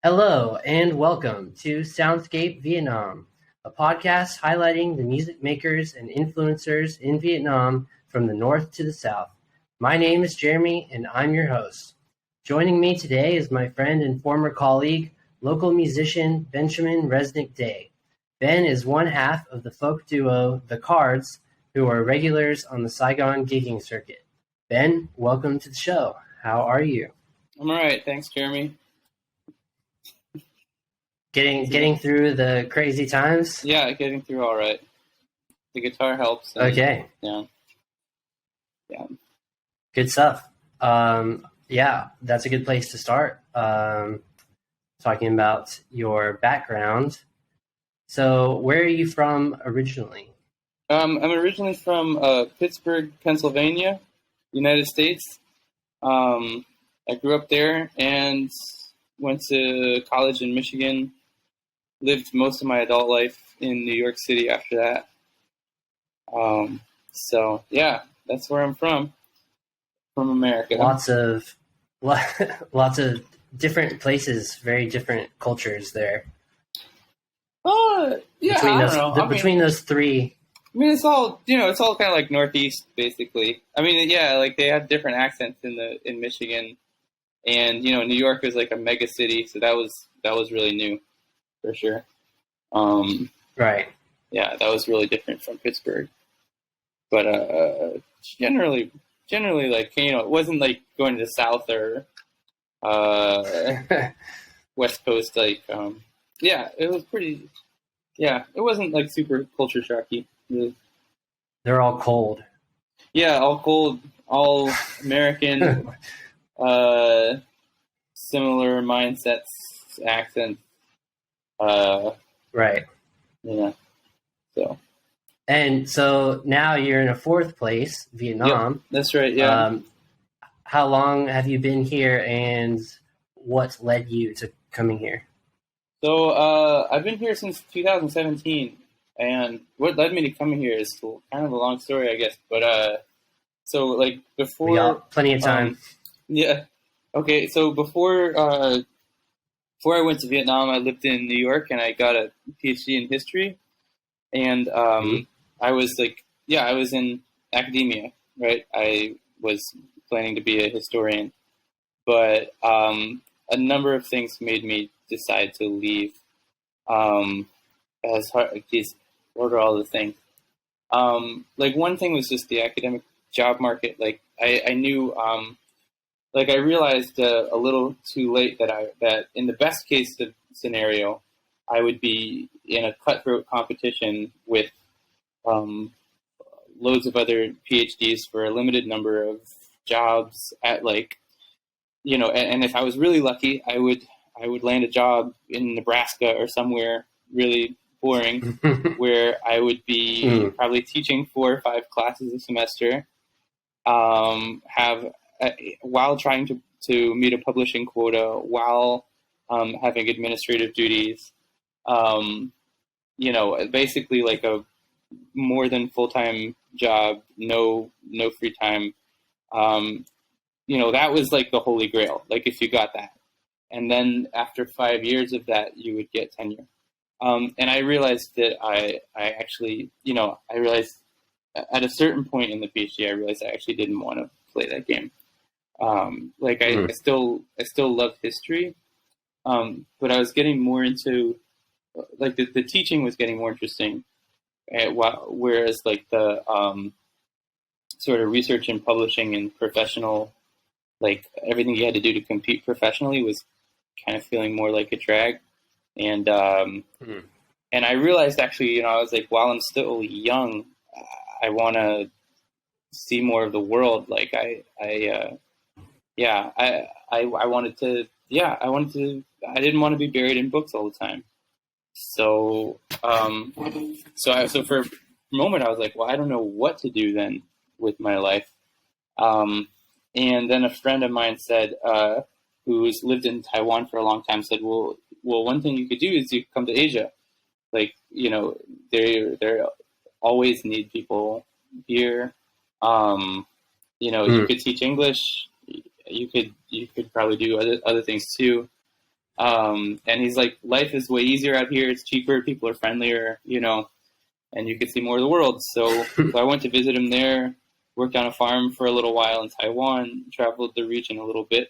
Hello and welcome to Soundscape Vietnam, a podcast highlighting the music makers and influencers in Vietnam from the north to the south. My name is Jeremy and I'm your host. Joining me today is my friend and former colleague, local musician Benjamin Resnick-Day. Ben is one half of the folk duo The Cards, who are regulars on the Saigon gigging circuit. Ben, welcome to the show. How are you? I'm all right. Thanks, Jeremy. Getting through the crazy times? Yeah, getting through all right. The guitar helps. Okay. Yeah. Good stuff. Yeah, that's a good place to start. Talking about your background. So, where are you from originally? I'm originally from Pittsburgh, Pennsylvania, United States. I grew up there and went to college in Michigan. Lived most of my adult life in New York City after that. So yeah, that's where I'm from America. Lots of different places, very different cultures there. Yeah, between those three. I mean, it's all kind of like Northeast, basically. I mean, yeah, like they have different accents in Michigan, and New York is like a mega city, so that was really new, for sure. Right. Yeah, that was really different from Pittsburgh, but generally, like it wasn't like going to the South or West Coast. Like, yeah, it was pretty. Yeah, it wasn't like super culture shocky. Really. They're all cold. Yeah, all cold, all American, similar mindsets, accents. Right. Yeah. So now you're in a fourth place, Vietnam. Yep, that's right. Yeah. How long have you been here, and what led you to coming here? So I've been here since 2017, and what led me to coming here is kind of a long story, I guess. But so like before, we got plenty of time. Yeah. Okay. So before I went to Vietnam, I lived in New York, and I got a PhD in history. And I was I was in academia, right? I was planning to be a historian, but a number of things made me decide to leave. As hard, geez, what are all the things? Like one thing was just the academic job market. Like I knew, like I realized a little too late that in the best case scenario, I would be in a cutthroat competition with loads of other PhDs for a limited number of jobs at and if I was really lucky, I would land a job in Nebraska or somewhere really boring where I would be probably teaching 4 or 5 classes a semester, while trying to meet a publishing quota, while having administrative duties. Basically like a more than full-time job, no free time. That was like the holy grail. Like if you got that, and then after 5 years of that, you would get tenure. And I realized that I actually, I realized at a certain point in the PhD, I realized I actually didn't want to play that game. I still loved history, but I was getting more into like the teaching was getting more interesting, whereas like the sort of research and publishing and professional, like everything you had to do to compete professionally was kind of feeling more like a drag. And and I realized actually, I was like, while I'm still young, I want to see more of the world. Like I wanted to, I didn't want to be buried in books all the time. So, so for a moment I was like, well, I don't know what to do then with my life. And then a friend of mine said, who's lived in Taiwan for a long time, said, well, one thing you could do is you could come to Asia. Like, they always need people here. You could teach English. You could probably do other things too. And he's like, life is way easier out here. It's cheaper. People are friendlier, and you could see more of the world. So I went to visit him there, worked on a farm for a little while in Taiwan, traveled the region a little bit.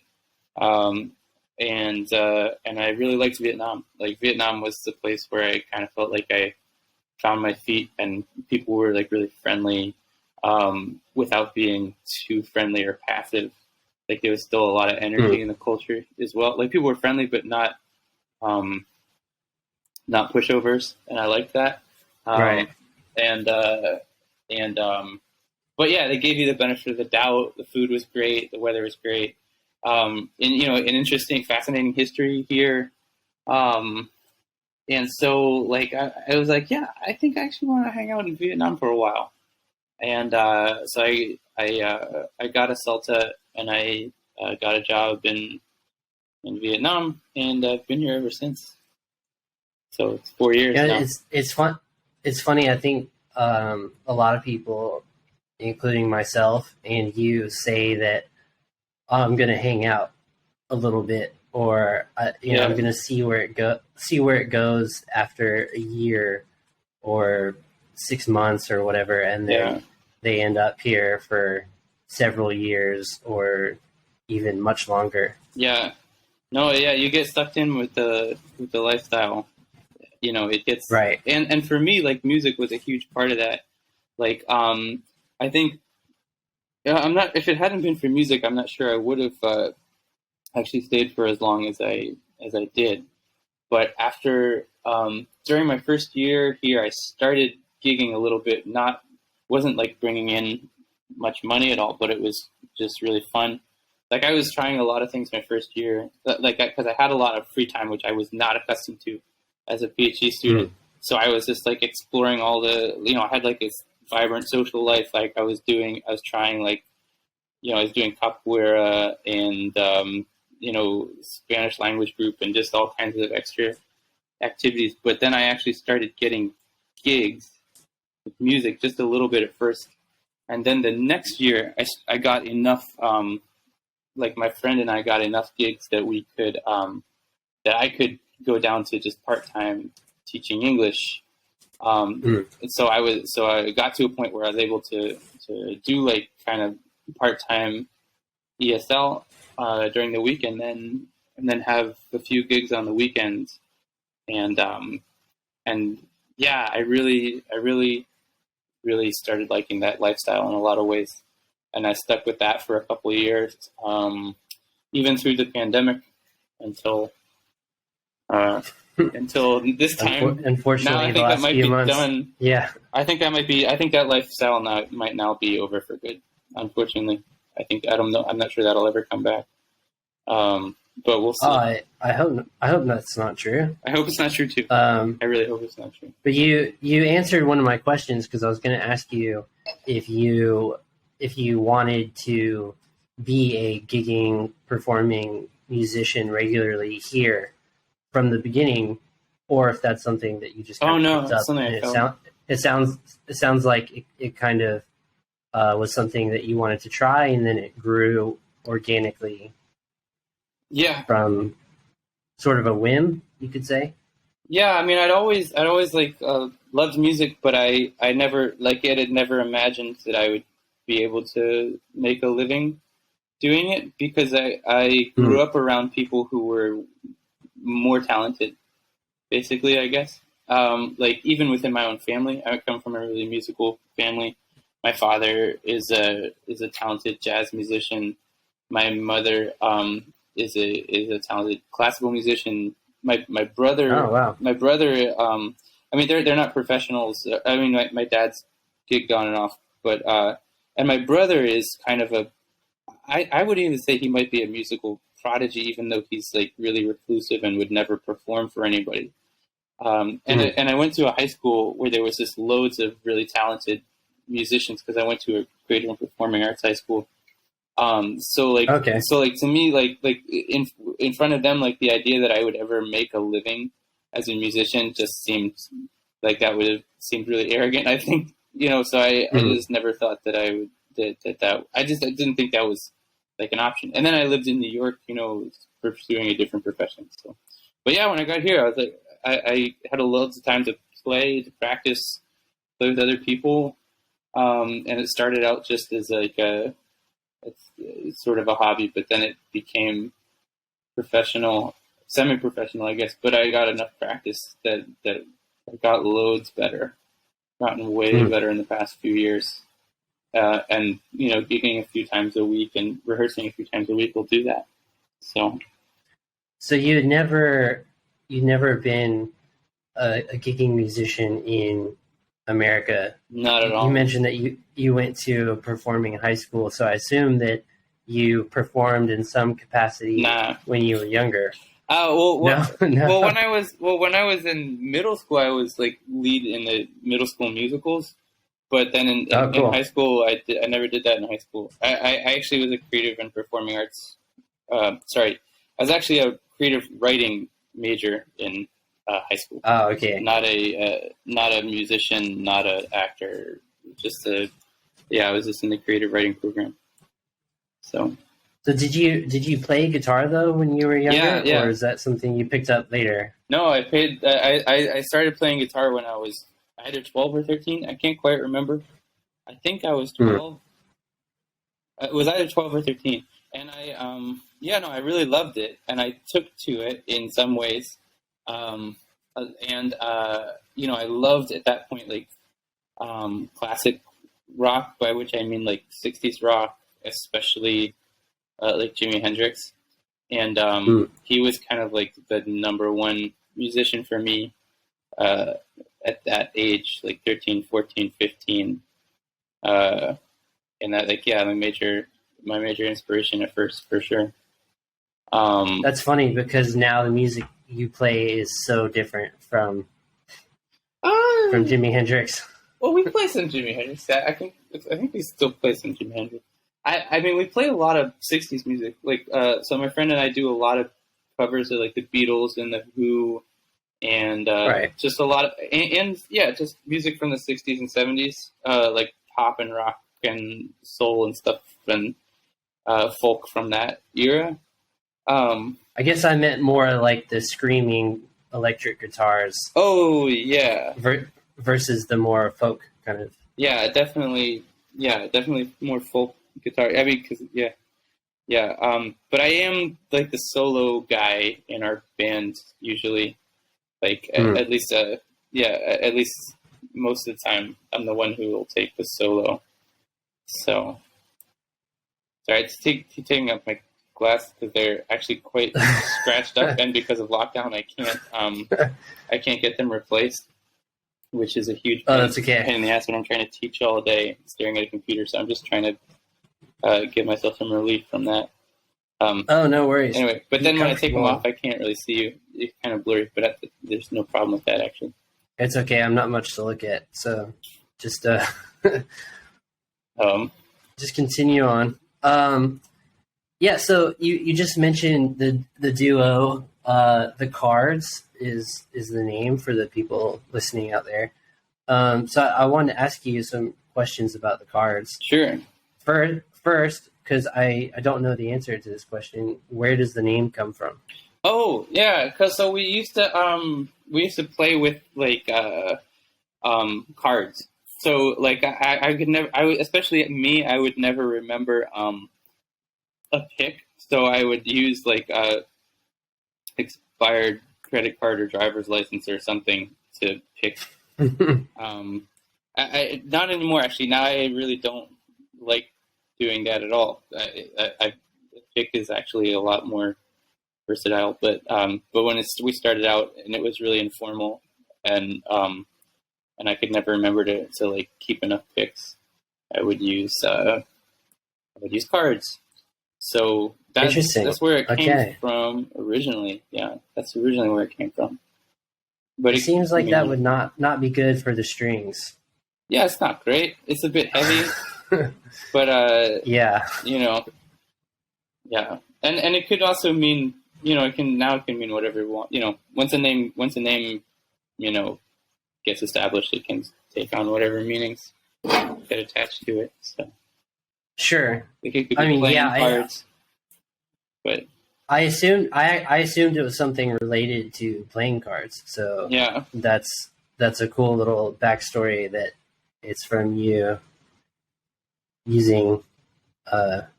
And I really liked Vietnam. Like, Vietnam was the place where I kind of felt like I found my feet, and people were like really friendly, without being too friendly or passive. Like, there was still a lot of energy in the culture as well. Like, people were friendly, but not pushovers, and I liked that. Right. But yeah, they gave you the benefit of the doubt. The food was great. The weather was great. And an interesting, fascinating history here. And so, like, I was like, yeah, I think I actually want to hang out in Vietnam for a while. And so I got a CELTA, and I got a job in Vietnam, and I've been here ever since. So it's 4 years now. It's fun. It's funny. I think a lot of people, including myself and you, say that I'm going to hang out a little bit, or I'm going to see where it goes after a year or 6 months or whatever, and then they end up here for several years or even much longer. Yeah. No, yeah, you get sucked in with the lifestyle. It gets right. And for me, like, music was a huge part of that. Like, I think if it hadn't been for music, I'm not sure I would have actually stayed for as long as I did. But after during my first year here, I started gigging a little bit. Wasn't like bringing in much money at all, but it was just really fun. Like, I was trying a lot of things my first year, because I had a lot of free time, which I was not accustomed to as a PhD student. So I was just like exploring all the, I had like this vibrant social life. Like, I was trying, like, I was doing capoeira and, Spanish language group and just all kinds of extra activities. But then I actually started getting gigs with music, just a little bit at first. And then the next year I got enough, like, my friend and I got enough gigs that we could, that I could go down to just part-time teaching English. And so I got to a point where I was able to do, like, kind of part-time ESL during the week, and then have a few gigs on the weekends. And yeah, I really started liking that lifestyle in a lot of ways. And I stuck with that for a couple of years, even through the pandemic, until this time. Unfortunately, now I think that might be months, done. Yeah, I think that lifestyle might now be over for good. Unfortunately, I don't know. I'm not sure that'll ever come back. But we'll see. I hope that's not true. I hope it's not true too. I really hope it's not true. But you answered one of my questions, because I was going to ask you if you wanted to be a gigging, performing musician regularly here from the beginning, or if that's something that you just picked up. Something it sounds like it kind of was something that you wanted to try, and then it grew organically. Yeah. From sort of a whim, you could say. Yeah, I mean, I'd always like loved music, but I never, like, it had never imagined that I would be able to make a living doing it, because I grew up around people who were more talented, basically, I guess. Like, even within my own family, I come from a really musical family. My father is a talented jazz musician. My mother is a talented classical musician. My brother. Oh, wow. My brother. I mean, they're not professionals. I mean, my dad's gigged on and off, but and my brother is kind of I would even say he might be a musical prodigy, even though he's, like, really reclusive and would never perform for anybody. And I went to a high school where there was just loads of really talented musicians, because I went to a creative and performing arts high school. So to me, like in front of them, like, the idea that I would ever make a living as a musician just seemed like that would have seemed really arrogant, I think, so I just never thought that I would, I didn't think that was, like, an option. And then I lived in New York, pursuing a different profession. So but yeah, when I got here, I was like, I had loads of time to play, to practice, play with other people, and it started out just as like it's sort of a hobby, but then it became professional, semi-professional, I guess. But I got enough practice that I got loads better, gotten way better in the past few years. And gigging a few times a week and rehearsing a few times a week will do that. So you'd never been a gigging musician in America? Not at all. You mentioned that you went to performing in high school, so I assume that you performed in some capacity when you were younger. No. No. Well, when I was in middle school, I was like lead in the middle school musicals. But then in high school, I never did that in high school. I actually was a creative and performing arts. I was actually a creative writing major in high school. Oh, okay. Not a musician, not an actor. I was just in the creative writing program. So did you play guitar though when you were younger, yeah. Or is that something you picked up later? No, I started playing guitar when I was either 12 or 13. I can't quite remember. I think I was 12. It was either 12 or 13. And I really loved it. And I took to it in some ways. I loved at that point, like, classic rock, by which I mean like 60s rock, especially like Jimi Hendrix. And he was kind of like the number one musician for me at that age, like 13, 14, 15. And that, like, yeah, my major inspiration at first, for sure. That's funny because now the music you play is so different from Jimi Hendrix. Well, we play some Jimi Hendrix. I think we still play some Jimi Hendrix. I mean, we play a lot of 60s music. Like, so my friend and I do a lot of covers of like the Beatles and the Who, and just a lot of just music from the 60s and 70s, like pop and rock and soul and stuff, and folk from that era. I guess I meant more like the screaming electric guitars. Oh yeah. Versus the more folk kind of. Yeah, definitely more folk guitar. I mean, but I am like the solo guy in our band usually. Like at least most of the time, I'm the one who will take the solo. So, sorry, I keep taking up my glasses because they're actually quite scratched up, and because of lockdown, I can't get them replaced, which is a huge that's okay. pain in the ass when I'm trying to teach all day, staring at a computer. So I'm just trying to give myself some relief from that. No worries. Anyway, but then when I take them off, I can't really see you. It's kind of blurry, but there's no problem with that, actually. It's okay. I'm not much to look at, so just just continue on. So you just mentioned the duo. The Cards is the name for the people listening out there. So I wanted to ask you some questions about the Cards. Sure. First, because I don't know the answer to this question, where does the name come from? Oh yeah, because so we used to play with like cards. So like I could never, especially me, I would never remember a pick. So I would use like a expired credit card or driver's license or something to pick. I not anymore, actually. Now I really don't like doing that at all. Pick is actually a lot more versatile, but when we started out and it was really informal, and I could never remember to like keep enough picks, I would use cards. So that's where it came from originally. Yeah, that's originally where it came from. But it seems like that would not be good for the strings. Yeah, it's not great. It's a bit heavy. But yeah, yeah, and it could also mean, it can mean whatever you want. Once a name gets established, it can take on whatever meanings get attached to it. So sure, it could be playing cards, but I assumed it was something related to playing cards. So Yeah, that's a cool little backstory that it's from you using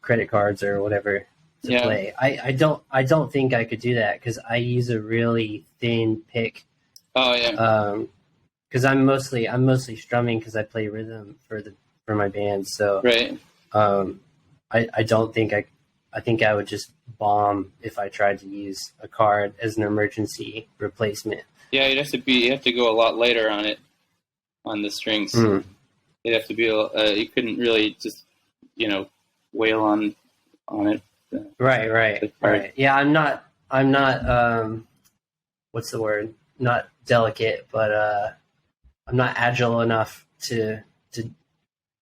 credit cards or whatever to yeah, play. I don't think I could do that because I use a really thin pick. oh yeah, Because I'm mostly strumming because I play rhythm for my band. So right. um, I don't think I think I would just bomb if I tried to use a card as an emergency replacement. Yeah, you have to go a lot lighter on it, on the strings. Mm. You'd have to be you couldn't really just wail on it. Right, The right, card. right. Yeah, I'm not what's the word? Not delicate, but I'm not agile enough to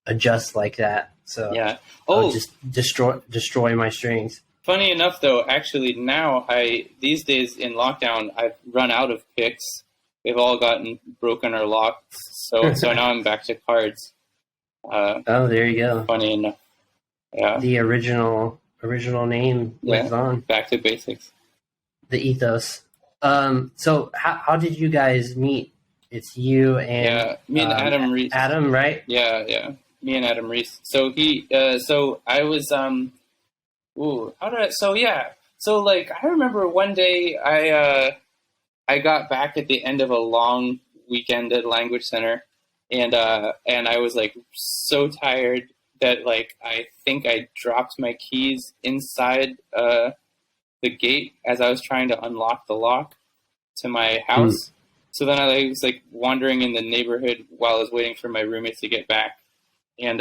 adjust like that. So Yeah. I'll Oh, just destroy my strings. funny enough, though, actually now these days in lockdown, I've run out of picks. They've all gotten broken or locked. So now I'm back to cards. Oh, there you go. Funny enough. Yeah. The original name Yeah. lives on. Back to basics. The ethos. So how did you guys meet? It's you and Yeah. Me and Adam Reese. Adam, right? Yeah, yeah. Me and Adam Reese. So I was how did I? So yeah. So like I remember one day I got back at the end of a long weekend at Language Center, and I was like so tired that like I think I dropped my keys inside the gate as I was trying to unlock the lock to my house. Mm. So then I was like wandering in the neighborhood while I was waiting for my roommate to get back, and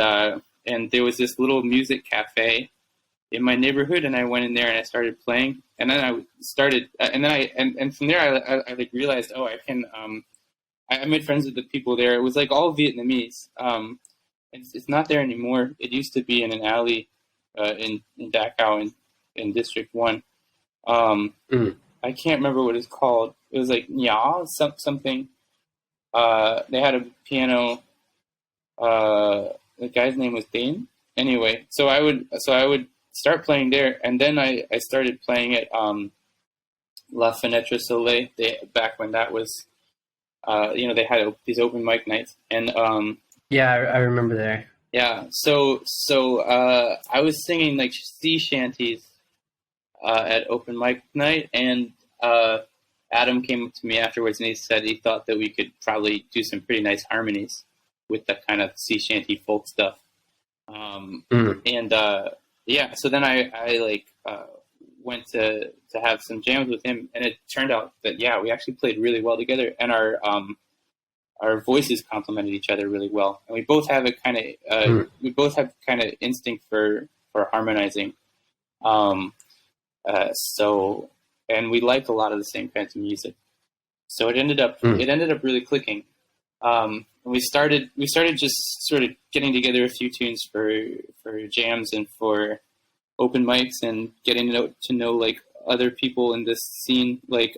there was this little music cafe in my neighborhood, and I went in there and I started playing, and then I started, and then and from there I like realized, oh, I can, I made friends with the people there. It was like all Vietnamese. It's not there anymore. It used to be in an alley in Dachau in District 1. Mm. I can't remember what it's called. It was like something. They had a piano. The guy's name was Dane. Anyway, so I would start playing there, and then I started playing at La Fenêtre Soleil. Back when that was they had these open mic nights, and Yeah, I remember there. yeah. So I was singing like sea shanties at open mic night, and Adam came up to me afterwards and he said he thought that we could probably do some pretty nice harmonies with the kind of sea shanty folk stuff. Mm. And yeah, so then I like went to have some jams with him, and it turned out that yeah, we actually played really well together, and our voices complemented each other really well, and we both have a kind of instinct for harmonizing. So and we liked a lot of the same kinds of music, so it ended up really clicking. And we started just sort of getting together a few tunes for jams and for open mics, and getting to know like other people in this scene, like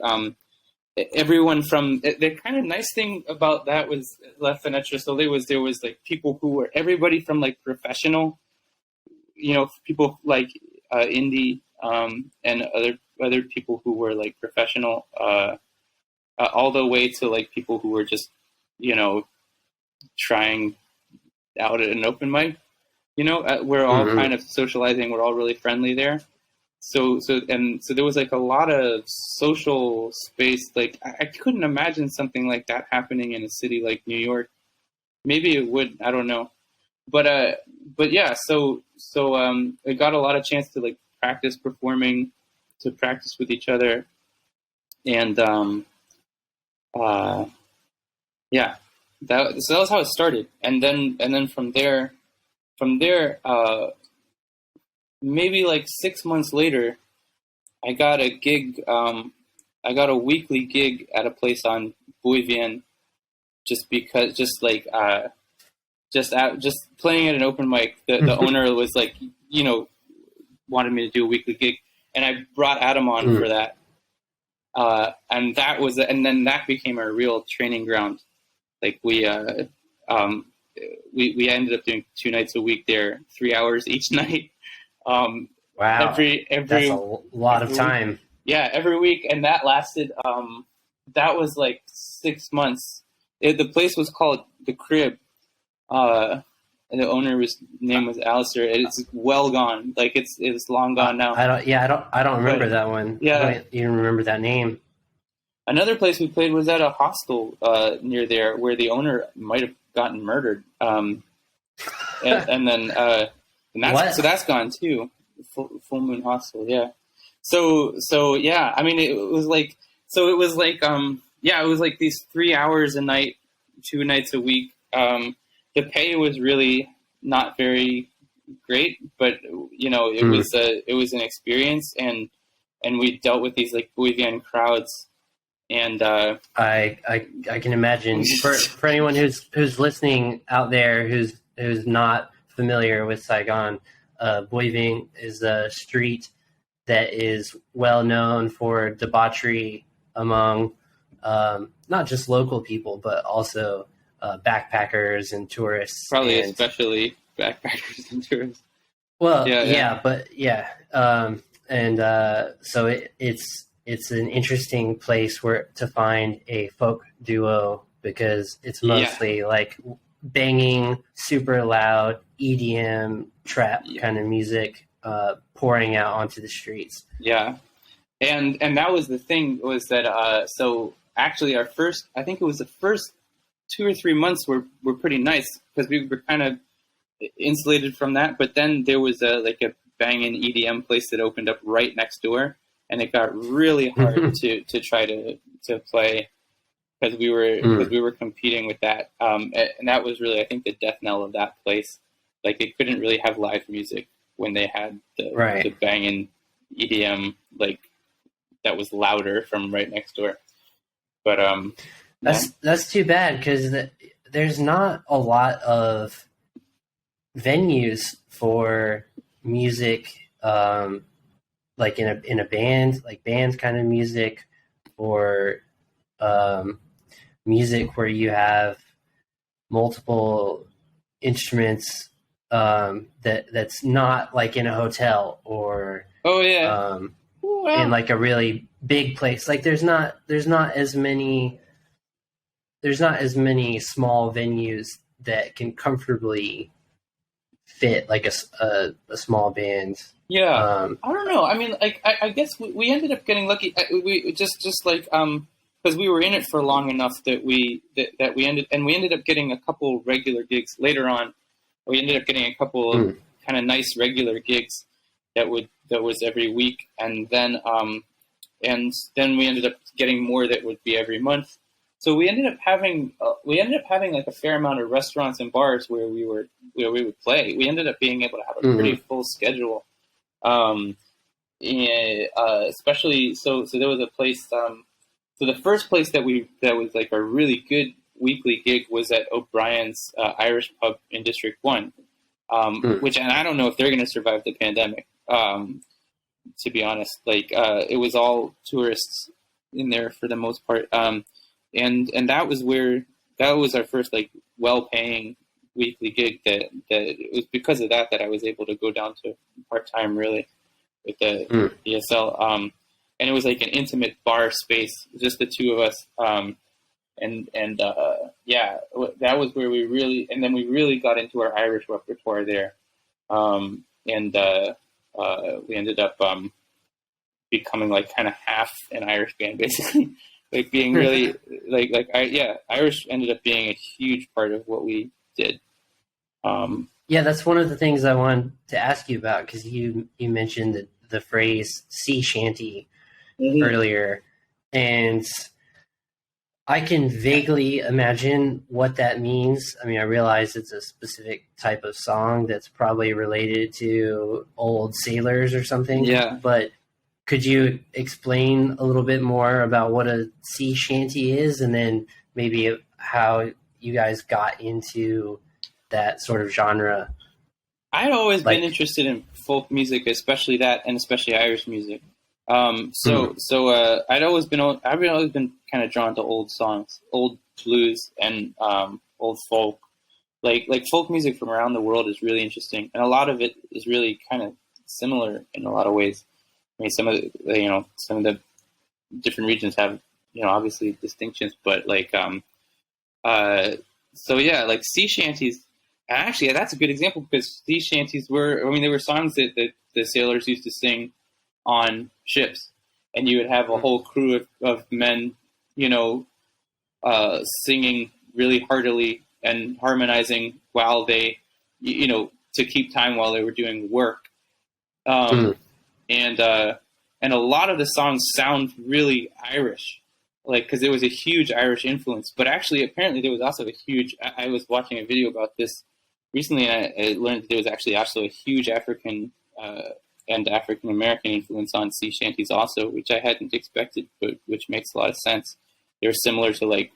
everyone from the kind of nice thing about that was La Fenêtre Soleil was there was like people who were everybody from like professional, people like indie, and other people who were like professional, all the way to like people who were just trying out at an open mic. We're all kind of socializing. We're all really friendly there. So there was like a lot of social space. Like I couldn't imagine something like that happening in a city like New York. Maybe it would. I don't know. But yeah. So I got a lot of chance to like practice performing, to practice with each other, and yeah. So that was how it started, and then from there, maybe like 6 months later, I got a gig. I got a weekly gig at a place on Bui Vien, just playing at an open mic. The owner was like, wanted me to do a weekly gig, and I brought Adam on for that. And then that became our real training ground. Like we ended up doing 2 nights a week there, 3 hours each night. Wow. That's a lot of every week. time. Yeah, every week, and that lasted. That was like 6 months. The place was called The Crib. And the owner's name was Alistair. It's well gone. Like it's long gone now. I don't remember But, that one. yeah. I don't even remember that name. Another place we played was at a hostel near there, where the owner might have gotten murdered. And then that's gone too. Full Moon Hostel, yeah. So yeah. I mean, it was like these 3 hours a night, 2 nights a week. The pay was really not very great, but it was an experience, and we dealt with these like Bolivian crowds, and I can imagine for anyone who's listening out there who's not familiar with Saigon, Boiving is a street that is well known for debauchery among not just local people but also backpackers and tourists. Probably especially backpackers and tourists. Well, so it's an interesting place where to find a folk duo because it's mostly like banging, super loud EDM trap kind of music pouring out onto the streets. Yeah, and that was the thing was that so actually I think it was the first 2 or 3 months were pretty nice because we were kind of insulated from that. But then there was a banging EDM place that opened up right next door, and it got really hard to try to play because we were competing with that. And that was really, I think, the death knell of that place. Like they couldn't really have live music when they had the banging EDM like that was louder from right next door. But that's too bad because there's not a lot of venues for music, like in a band, like band kind of music, or music where you have multiple instruments that's not like in a hotel or in like a really big place. Like there's not as many small venues that can comfortably fit like a small band. Yeah, I don't know. I mean, like I guess we ended up getting lucky. We just like because we were in it for long enough that we ended up getting a couple regular gigs later on. We ended up getting a couple of kind of nice regular gigs that was every week, and then we ended up getting more that would be every month. So we ended up having like a fair amount of restaurants and bars where we would play. We ended up being able to have a pretty full schedule, especially so there was a place. So the first place that was like a really good weekly gig was at O'Brien's Irish pub in District 1, which, and I don't know if they're going to survive the pandemic. To be honest, like it was all tourists in there for the most part. And that was our first like well-paying weekly gig that it was because of that I was able to go down to part-time really with the ESL. And it was like an intimate bar space, just the two of us. That was where we really got into our Irish repertoire there. We ended up becoming like kind of half an Irish band basically. Like being really Irish ended up being a huge part of what we did. That's one of the things I wanted to ask you about because you mentioned the phrase sea shanty earlier, and I can vaguely imagine what that means. I mean, I realize it's a specific type of song that's probably related to old sailors or something. Yeah, but could you explain a little bit more about what a sea shanty is, and then maybe how you guys got into that sort of genre? I'd always been interested in folk music, especially Irish music. I've always been kind of drawn to old songs, old blues, and old folk. Like folk music from around the world is really interesting, and a lot of it is really kind of similar in a lot of ways. I mean, some of the different regions have, obviously distinctions, but like, so yeah, like sea shanties. And actually, that's a good example because sea shanties they were songs that the sailors used to sing on ships, and you would have a whole crew of men, singing really heartily and harmonizing while they, to keep time while they were doing work. And a lot of the songs sound really Irish, like, because there was a huge Irish influence. But actually, apparently, there was also a huge. I was watching a video about this recently, and I learned that there was actually also a huge African and African American influence on sea shanties, also, which I hadn't expected, but which makes a lot of sense. They're similar to like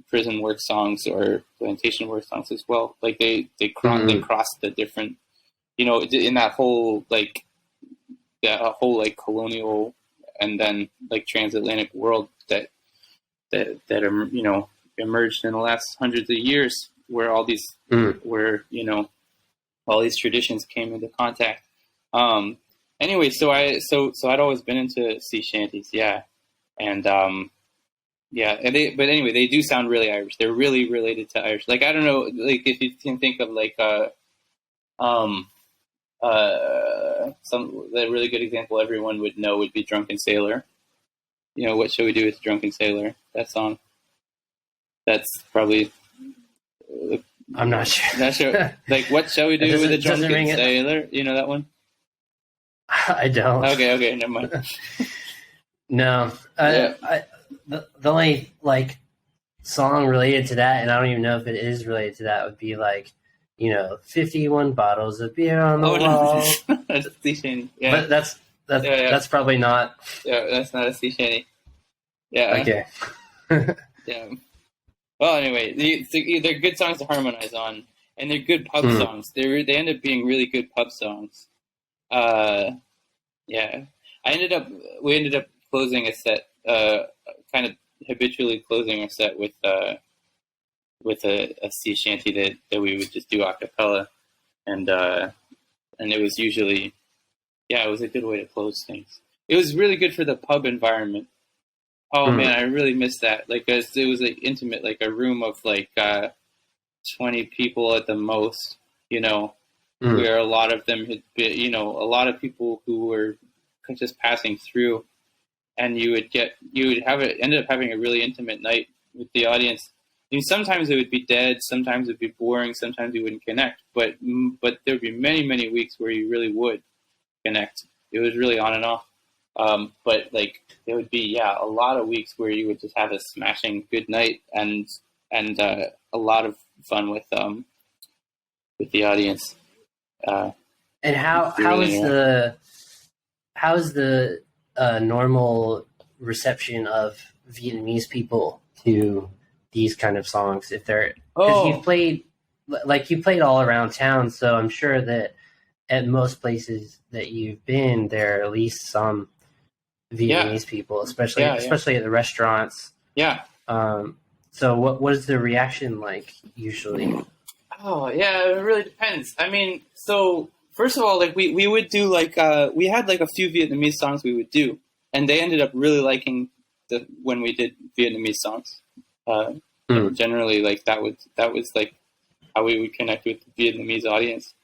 prison work songs or plantation work songs as well. Like they crossed the different, in that whole like. A whole like colonial and then like transatlantic world that emerged in the last hundreds of years, where all these all these traditions came into contact. Anyway, so I'd always been into sea shanties, and they do sound really Irish. They're really related to Irish. Like, I don't know, like if you can think of like the really good example everyone would know would be Drunken Sailor. What shall we do with Drunken Sailor? That song. That's probably. I'm not sure. Not sure. Like, what shall we do with a Drunken Sailor? You know that one? I don't. Okay, never mind. No, the only like song related to that, and I don't even know if it is related to that, would be like, 51 bottles of beer on the wall. That's a sea shanty. Yeah. But that's probably not. Yeah, that's not a sea shanty. Yeah. Okay. Yeah. Well, anyway, they're good songs to harmonize on, and they're good pub songs. They end up being really good pub songs. Yeah. We ended up closing a set, kind of habitually closing a set with a sea shanty that we would just do a cappella, and it was usually, it was a good way to close things. It was really good for the pub environment. Oh man, I really missed that. Like, it was like intimate, like a room of like 20 people at the most. Where a lot of them had been, a lot of people who were just passing through, and ended up having a really intimate night with the audience. I mean, sometimes it would be dead, sometimes it would be boring, sometimes you wouldn't connect, but there would be many, many weeks where you really would connect. It was really on and off. But like, there would be, a lot of weeks where you would just have a smashing good night and a lot of fun with the audience. And how is the normal reception of Vietnamese people to these kind of songs? If they're, because you played all around town, so I'm sure that at most places that you've been, there are at least some Vietnamese people, especially at the restaurants. Yeah. So what is the reaction like usually? Oh yeah, it really depends. I mean, so first of all, like we would do like we had like a few Vietnamese songs we would do, and they ended up really liking when we did Vietnamese songs. Generally, like that was like how we would connect with the Vietnamese audience,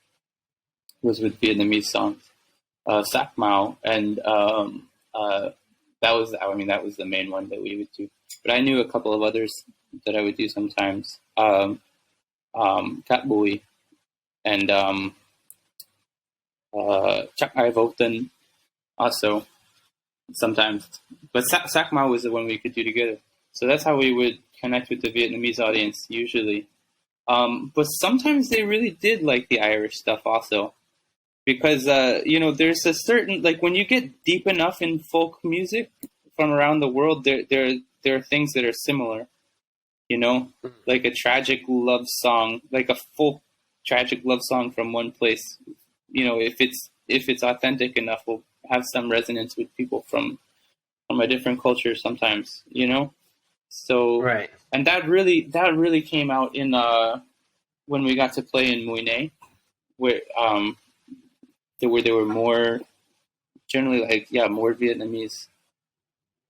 was with Vietnamese songs. Sac Mao, and that was the main one that we would do. But I knew a couple of others that I would do sometimes. Cat Boy and Chuck I Voten also sometimes. But Sac Mao was the one we could do together. So that's how we would connect with the Vietnamese audience usually. But sometimes they really did like the Irish stuff also. Because, there's a certain, like, when you get deep enough in folk music from around the world, there are things that are similar, like a tragic love song, like a folk tragic love song from one place, if it's authentic enough, will have some resonance with people from a different culture sometimes, So, right. And that really came out in, when we got to play in Mui Ne, where, where there were more, generally more Vietnamese.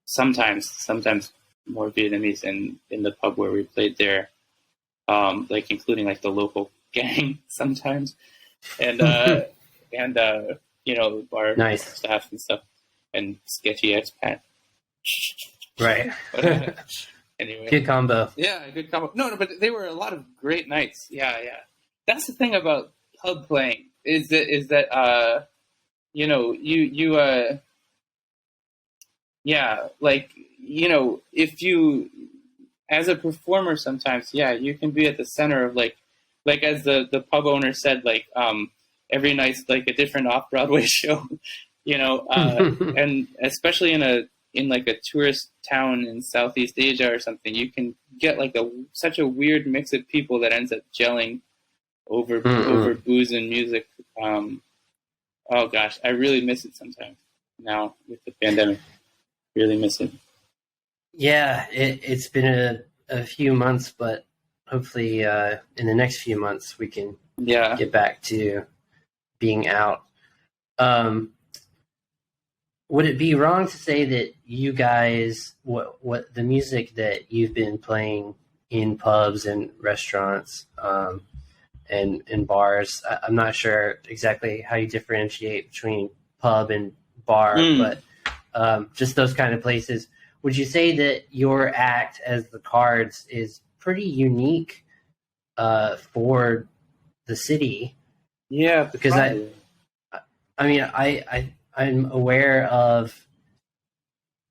Sometimes more Vietnamese in the pub where we played there, including like the local gang sometimes, and our Nice. staff and stuff, and sketchy expat. Right. Anyway, Good combo. Yeah, good combo. No, but they were a lot of great nights. Yeah. That's the thing about pub playing is that if you, as a performer, sometimes you can be at the center of like as the pub owner said, every night's like a different off-Broadway show, and especially in like a tourist town in Southeast Asia or something, you can get like such a weird mix of people that ends up gelling over booze and music. Oh gosh, I really miss it sometimes now with the pandemic. Really miss it. Yeah, it's been a few months, but hopefully in the next few months we can get back to being out. Would it be wrong to say that you guys, what the music that you've been playing in pubs and restaurants and bars, I'm not sure exactly how you differentiate between pub and bar, but just those kind of places, would you say that your act as the Cards is pretty unique for the city? Yeah, because probably. I'm aware of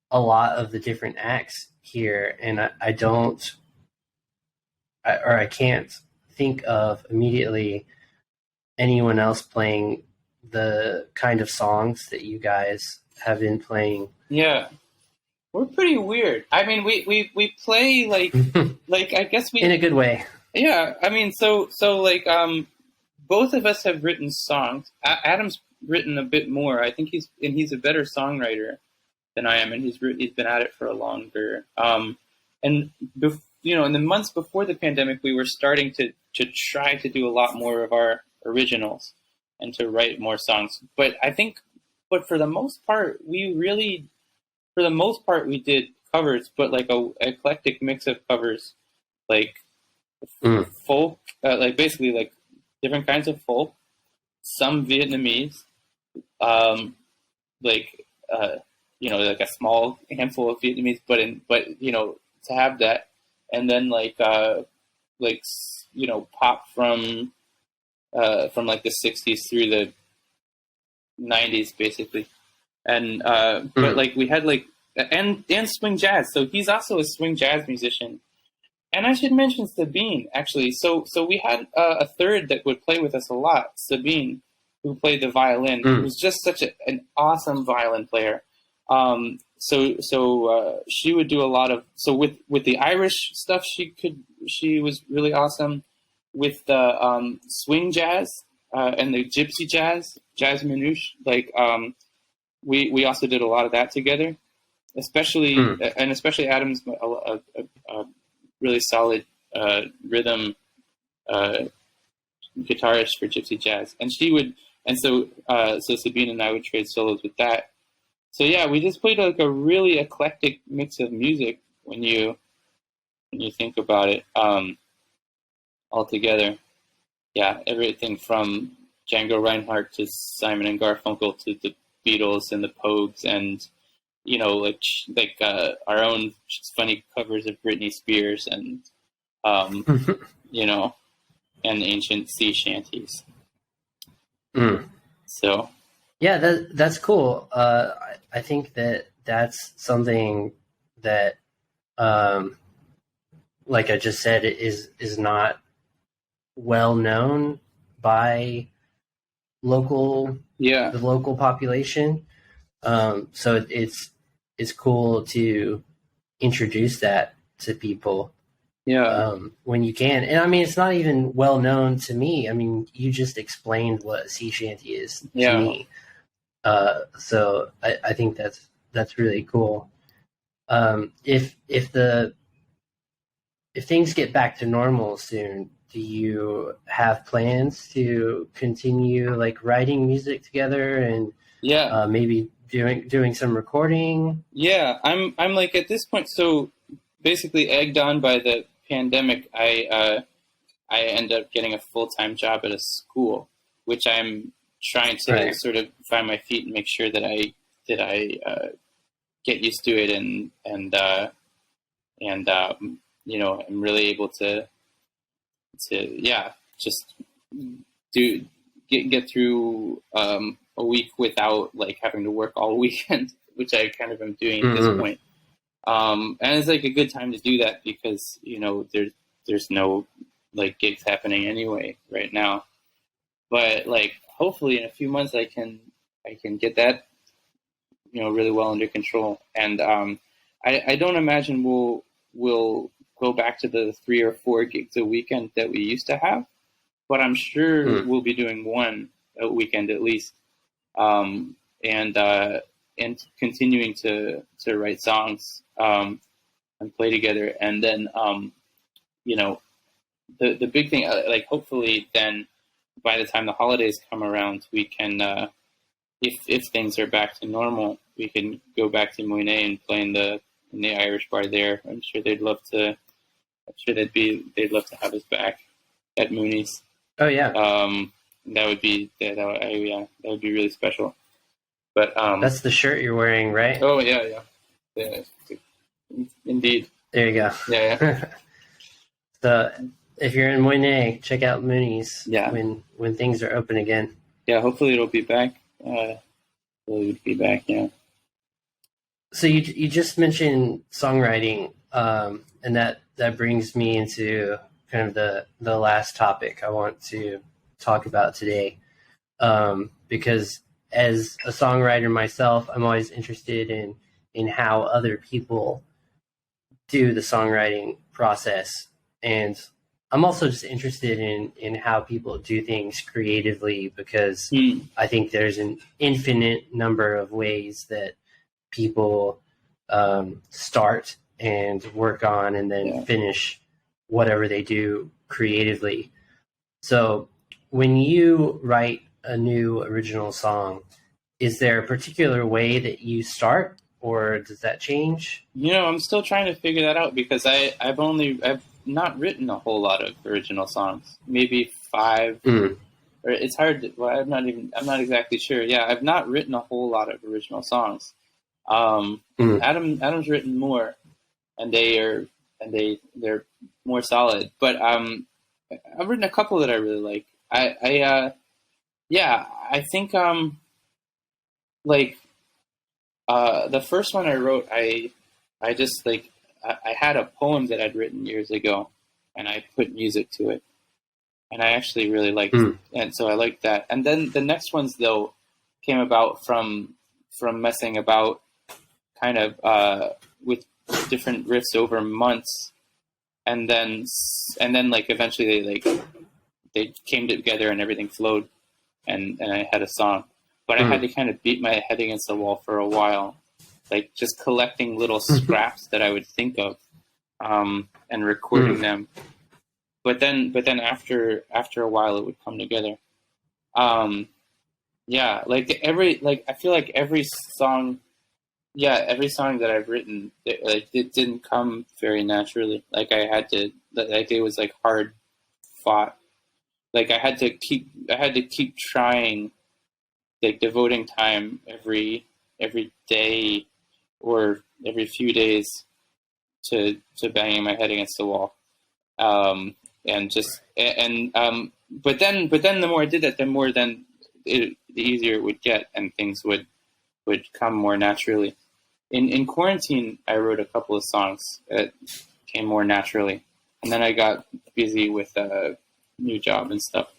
a lot of the different acts here, and I can't think of immediately anyone else playing the kind of songs that you guys have been playing. Yeah, we're pretty weird. I mean, we play like I guess we, in a good way. Yeah, I mean, so both of us have written songs. Adam's written a bit more. I think he's a better songwriter than I am, and he's been at it for a longer. In the months before the pandemic, we were starting to try to do a lot more of our originals and to write more songs. But for the most part, we did covers, but like a eclectic mix of covers, like folk, basically like different kinds of folk, some Vietnamese, like a small handful of Vietnamese, but to have that, and then pop from like the 60s through the 90s basically, and but like we had like and swing jazz. So he's also a swing jazz musician. And I should mention Sabine, actually. So we had a third that would play with us a lot, Sabine, who played the violin, who was just such an awesome violin player. So she would do a lot of, so with the Irish stuff, she was really awesome. With the swing jazz and the gypsy jazz manouche, we also did a lot of that together. Especially Adam's a really solid rhythm guitarist for gypsy jazz, and so Sabine and I would trade solos with that. So yeah, we just played like a really eclectic mix of music when you think about it all together. Yeah, everything from Django Reinhardt to Simon and Garfunkel to the Beatles and the Pogues, and our own funny covers of Britney Spears and and ancient sea shanties. So yeah, that's cool. I think that's something that like I just said, is not well known by the local population. So it's cool to introduce that to people. When you can. And I mean, it's not even well known to me. I mean, you just explained what a sea shanty is to me. So I think that's really cool. If things get back to normal soon, do you have plans to continue like writing music together and maybe doing some recording? Yeah, I'm like at this point, so basically egged on by the pandemic, I ended up getting a full-time job at a school, which I'm trying to sort of find my feet and make sure that I get used to it and I'm really able to just get through a week without like having to work all weekend, which I kind of am doing at this point. And it's like a good time to do that because there's no like gigs happening anyway right now. But like hopefully in a few months I can get that really well under control. And I don't imagine we'll go back to the 3 or 4 gigs a weekend that we used to have, but I'm sure we'll be doing one a weekend at least, and continuing to write songs and play together. And then the big thing, like hopefully then by the time the holidays come around, we can if things are back to normal, we can go back to Moyne and play in the Irish bar there. I'm sure they'd love to. I'm sure they'd love to have us back at Mooney's. Oh yeah. That would be that would be really special. But that's the shirt you're wearing, right? Oh yeah. Indeed. There you go. Yeah. So if you're in Moyne, check out Mooney's. Yeah. When things are open again. Yeah, hopefully it'll be back. It would be back. Yeah. So you just mentioned songwriting, and that brings me into kind of the last topic I want to talk about today, because as a songwriter myself, I'm always interested in how other people do the songwriting process, and I'm also just interested in how people do things creatively, because I think there's an infinite number of ways that people start and work on and then finish whatever they do creatively. So when you write a new original song, is there a particular way that you start, or does that change? I'm still trying to figure that out because I've not written a whole lot of original songs. Maybe 5. Or it's hard to, well, I'm not exactly sure. Yeah, I've not written a whole lot of original songs. Adam's written more, and they're more solid. But I've written a couple that I really like. I think the first one I wrote, I just like I had a poem that I'd written years ago, and I put music to it, and I actually really liked it, and so I liked that. And then the next ones though came about from messing about kind of with different riffs over months, and then like eventually they came together and everything flowed, and I had a song. But I had to kind of beat my head against the wall for a while, like just collecting little scraps that I would think of, and recording them. But then after a while, it would come together. I feel like every song that I've written, it didn't come very naturally. Like I had to, like it was like hard fought. Like I had to keep trying, like devoting time every day or every few days to banging my head against the wall, but then the more I did that, the easier it would get, and things would come more naturally. In quarantine, I wrote a couple of songs that came more naturally, and then I got busy with a new job and stuff.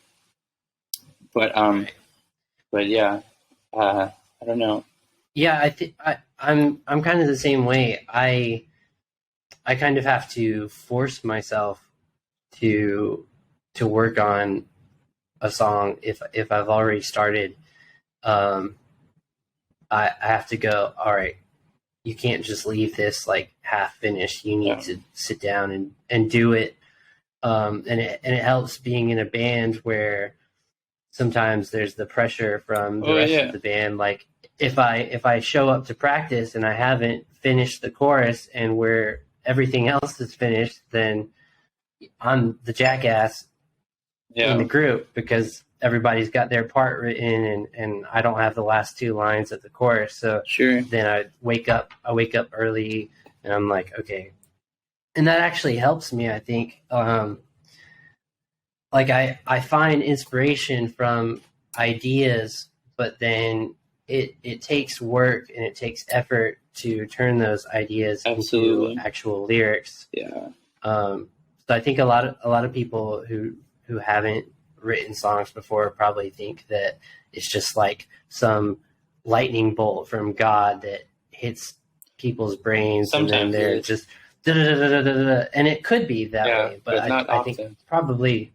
But yeah, I don't know. Yeah, I'm kind of the same way. I kind of have to force myself to work on a song if I've already started. I have to go, all right, you can't just leave this like half finished. You need to sit down and do it and it helps being in a band where sometimes there's the pressure from the rest of the band. Like if I show up to practice and I haven't finished the chorus and where everything else is finished, then I'm the jackass in the group because everybody's got their part written and I don't have the last two lines of the chorus. So then I wake up early and I'm like, okay. And that actually helps me, I think. Like I find inspiration from ideas, but then it takes work and it takes effort to turn those ideas into actual lyrics. Yeah. So I think a lot of people who haven't written songs before probably think that it's just like some lightning bolt from God that hits people's brains. Sometimes and then they're just da-da-da-da-da-da, and it could be that way, but I think probably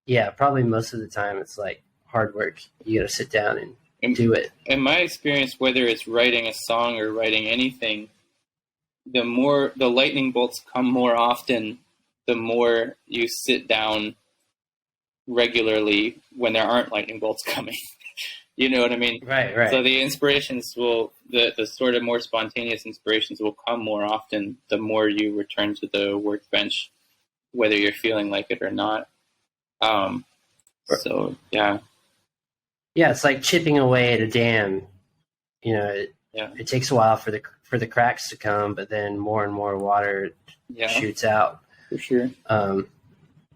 most of the time it's like hard work. You got to sit down and do it. In my experience, whether it's writing a song or writing anything, the lightning bolts come more often, the more you sit down regularly when there aren't lightning bolts coming. You know what I mean? Right. So the inspirations the sort of more spontaneous inspirations will come more often the more you return to the workbench, whether you're feeling like it or not. So yeah, it's like chipping away at a dam. You know, it takes a while for the cracks to come, but then more and more water shoots out. For sure.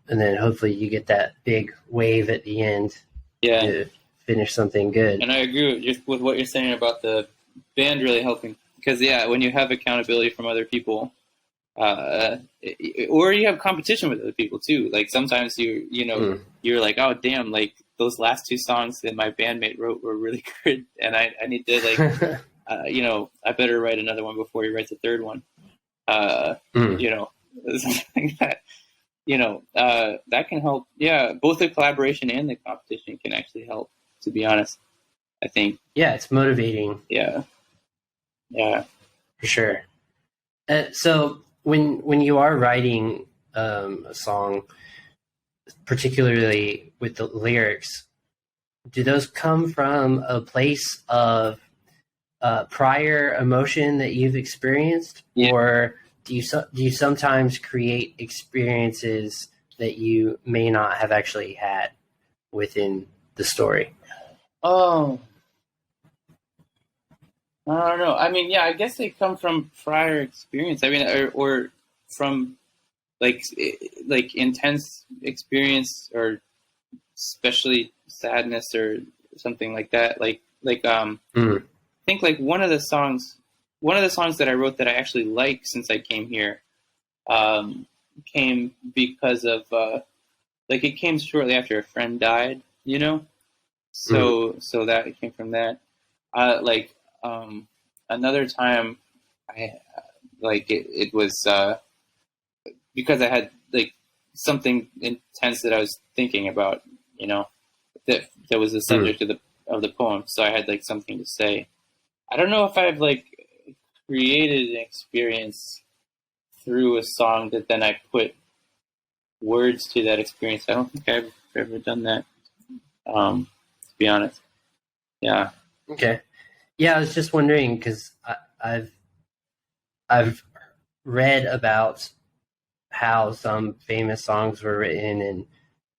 And then hopefully you get that big wave at the end to finish something good. And I agree with what you're saying about the band really helping, because when you have accountability from other people, or you have competition with other people too. Like sometimes you're like, oh damn, like those last two songs that my bandmate wrote were really good, and I need to like, I better write another one before he writes a third one. Something like that. That can help. Yeah, both the collaboration and the competition can actually help, to be honest, I think. Yeah, it's motivating. Yeah. For sure. So when you are writing a song, particularly with the lyrics, do those come from a place of prior emotion that you've experienced, or do you sometimes create experiences that you may not have actually had within the story? Oh, I don't know. I mean, I guess they come from prior experience. I mean, or from like intense experience, or especially sadness or something like that. I think like one of the songs that I wrote that I actually like since I came here came because of it came shortly after a friend died, so that it came from that. Another time it was because I had like something intense that I was thinking about, that was the subject of the poem, so I had like something to say. I don't know if I've like created an experience through a song that then I put words to that experience. I don't think I've ever done that, to be honest. Yeah. Okay. Yeah, I was just wondering because I've read about how some famous songs were written,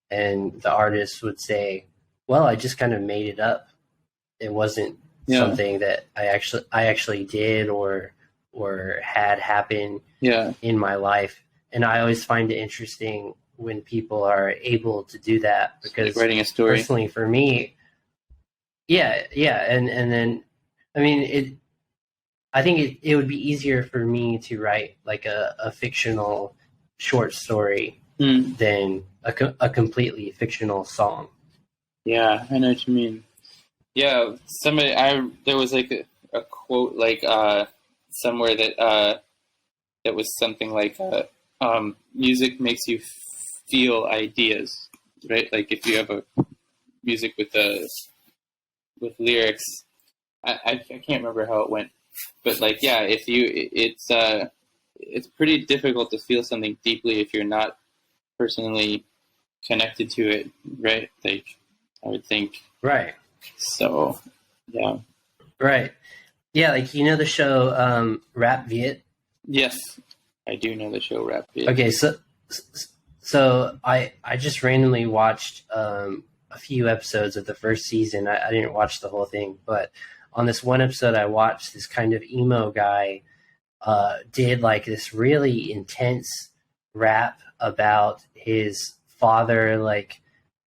and the artist would say, "Well, I just kind of made it up. It wasn't something that I actually did or had happen in my life." And I always find it interesting when people are able to do that, because like writing a story. Personally, for me, and then I mean I think it would be easier for me to write like a fictional short story than a completely fictional song. Yeah, I know what you mean. Yeah, there was like a quote like somewhere that was something like music makes you feel ideas, right? Like if you have a music with lyrics, I can't remember how it went, but like it's pretty difficult to feel something deeply if you're not personally connected to it, right? Like, I would think. Right. So, yeah. Right. Yeah, like the show Rap Viet? Yes, I do know the show Rap Viet. Okay, so I just randomly watched a few episodes of the first season. I didn't watch the whole thing, but on this one episode I watched, this kind of emo guy did like this really intense rap about his father like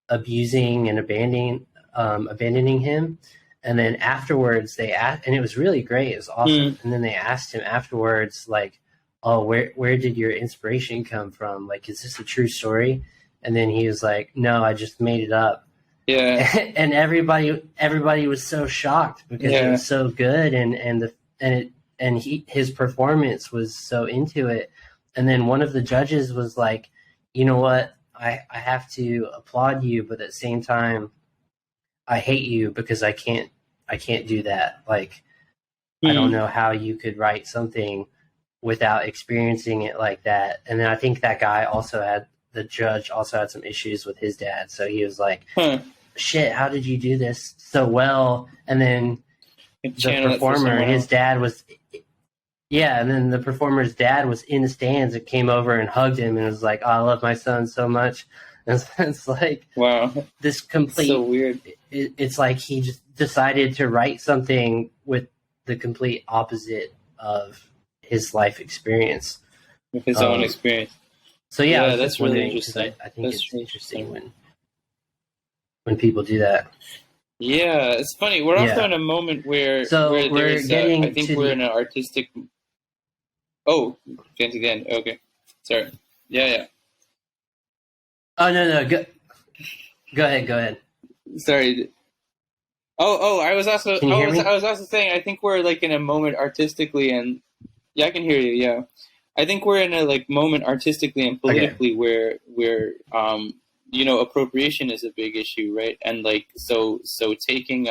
abusing and abandoning him. And then afterwards they asked, and it was really great, it was awesome. And then they asked him afterwards, like, oh, where did your inspiration come from? Like, is this a true story? And then he was like, no, I just made it up. Yeah. And everybody was so shocked because it was so good, and his performance was so into it. And then one of the judges was like, you know what, I have to applaud you, but at the same time I hate you because I can't do that. Like, I don't know how you could write something without experiencing it like that. And then I think that guy the judge also had some issues with his dad. So he was like, shit, how did you do this so well? And then the performer, his dad was, and then the performer's dad was in the stands and came over and hugged him and was like, oh, I love my son so much. And it's like, wow, this complete, so weird. It's like he just decided to write something with the complete opposite of his life experience, with his own experience. So that's really interesting. I think it's interesting when people do that. Yeah, it's funny. We're also in a moment where we're getting. I think we're in an artistic. Oh, again. Okay, sorry. Yeah. Oh no, go ahead. Sorry. Oh, I was also. Can you hear me? I was also saying. I think we're like in a moment artistically, and I can hear you. Yeah, I think we're in a like moment artistically and politically where appropriation is a big issue, right? And like so taking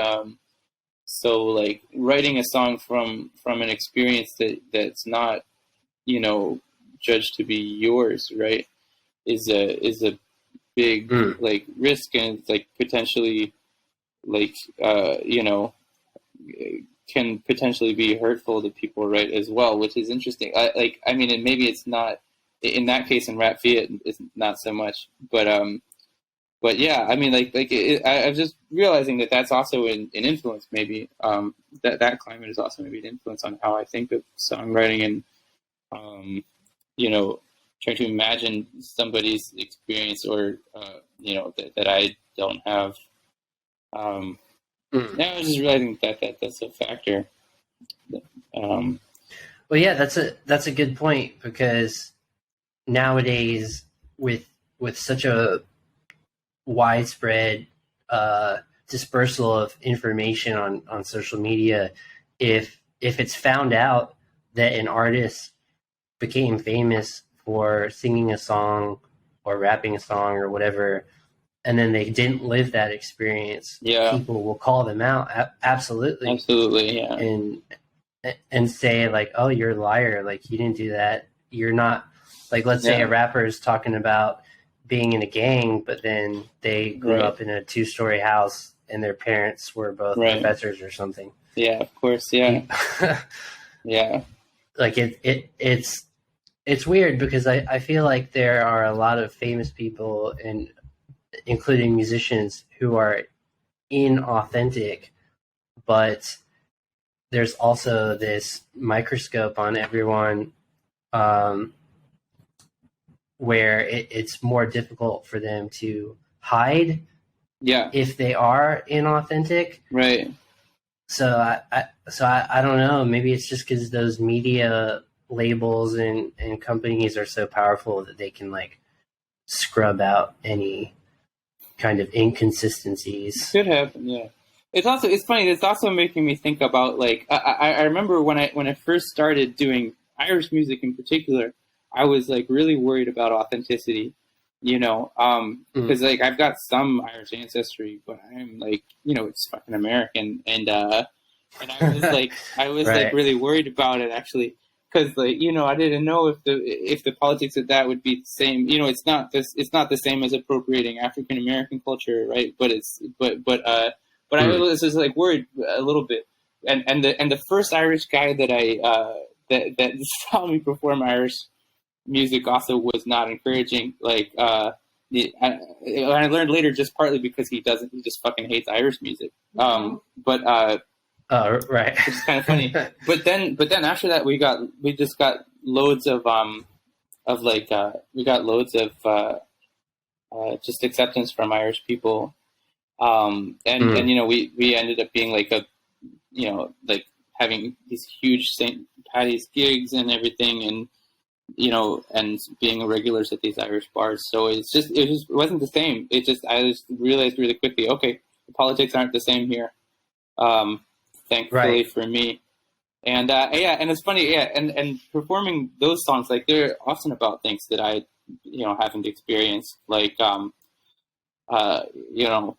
like writing a song from an experience that's not judged to be yours, right? Is a big like risk, and it's like potentially like can potentially be hurtful to people, right, as well, which is interesting. And maybe it's not in that case in Rap Viet, it's not so much, but yeah, I mean, I was just realizing that that's also an influence, maybe that climate is also maybe an influence on how I think of songwriting, and trying to imagine somebody's experience, or that I don't have. Now I was just realizing that's a factor. Well, yeah, that's a good point, because nowadays with such a widespread dispersal of information on social media, if it's found out that an artist became famous for singing a song or rapping a song or whatever, and then they didn't live that experience, people will call them out. Absolutely, yeah, and say like, "Oh, you're a liar! Like, you didn't do that. You're not." Like, let's say a rapper is talking about being in a gang, but then they grew up in a 2-story house and their parents were both professors or something. Yeah, of course. Yeah. Yeah. Like it's weird, because I feel like there are a lot of famous people, and including musicians, who are inauthentic, but there's also this microscope on everyone, where it's more difficult for them to hide if they are inauthentic. Right. So I don't know. Maybe it's just because those media labels and companies are so powerful that they can like scrub out any kind of inconsistencies. Could happen, yeah. It's funny. It's also making me think about like I remember when I first started doing Irish music in particular, I was like really worried about authenticity, because like I've got some Irish ancestry, but I'm like, it's fucking American, and I was like, like really worried about it, actually, because like I didn't know if the politics of that would be the same. It's not the same as appropriating African American culture, right? But I was just like worried a little bit. And the first Irish guy that that saw me perform Irish music also was not encouraging. Like I learned later, just partly because he just fucking hates Irish music. Right. Which is kind of funny. but then after that we just got loads of just acceptance from Irish people. And we ended up being like like having these huge St. Paddy's gigs and everything, and and being regulars at these Irish bars. So it wasn't the same. I just realized really quickly, okay, the politics aren't the same here. Thankfully for me. And and it's funny, and performing those songs, like they're often about things that I haven't experienced, like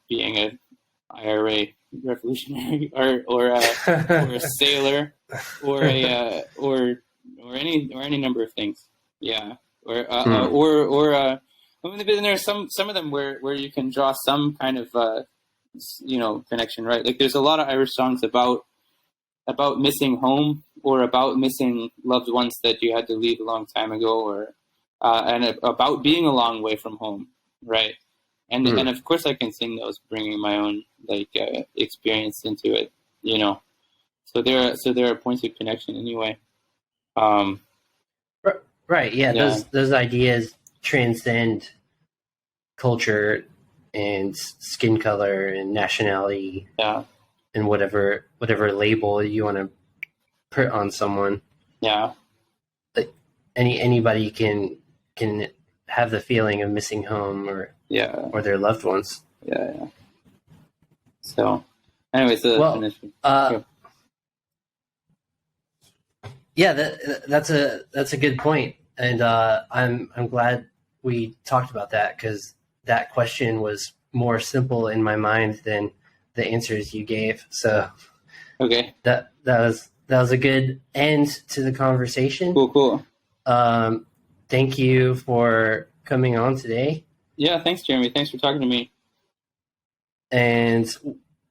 being a IRA revolutionary or a sailor or any number of things. Yeah. I mean, there's some of them where you can draw some kind of connection, right? Like there's a lot of Irish songs about missing home or about missing loved ones that you had to leave a long time ago, or and about being a long way from home, right? And of course I can sing those, bringing my own experience into it, So there are points of connection anyway. Right. Yeah. Those ideas transcend culture and skin color and nationality. Yeah. And whatever label you want to put on someone. Yeah. Like anybody can have the feeling of missing home or their loved ones. Yeah. So anyway, that's a good point. And I'm glad we talked about that, because that question was more simple in my mind than the answers you gave. So okay, that was a good end to the conversation. Cool. Thank you for coming on today. Yeah, thanks, Jeremy. Thanks for talking to me. And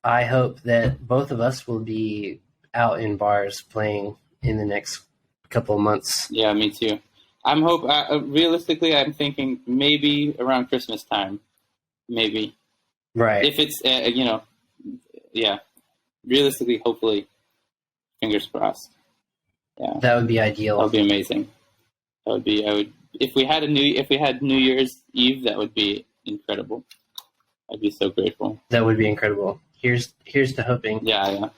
I hope that both of us will be out in bars playing in the next couple of months. Yeah, me too. Realistically, I'm thinking maybe around Christmas time. Maybe. Right. If it's, yeah. Realistically, hopefully, fingers crossed. Yeah. That would be ideal. That would be amazing. If we had New Year's Eve, that would be incredible. I'd be so grateful. That would be incredible. Here's to hoping. Yeah.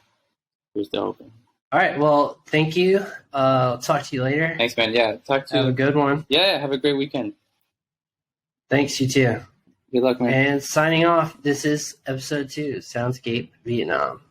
Here's to hoping. All right. Well, thank you. I'll talk to you later. Thanks, man. Yeah. Have a good one. Yeah. Have a great weekend. Thanks, you too. Good luck, man. And signing off, this is episode 2, Soundscape Vietnam.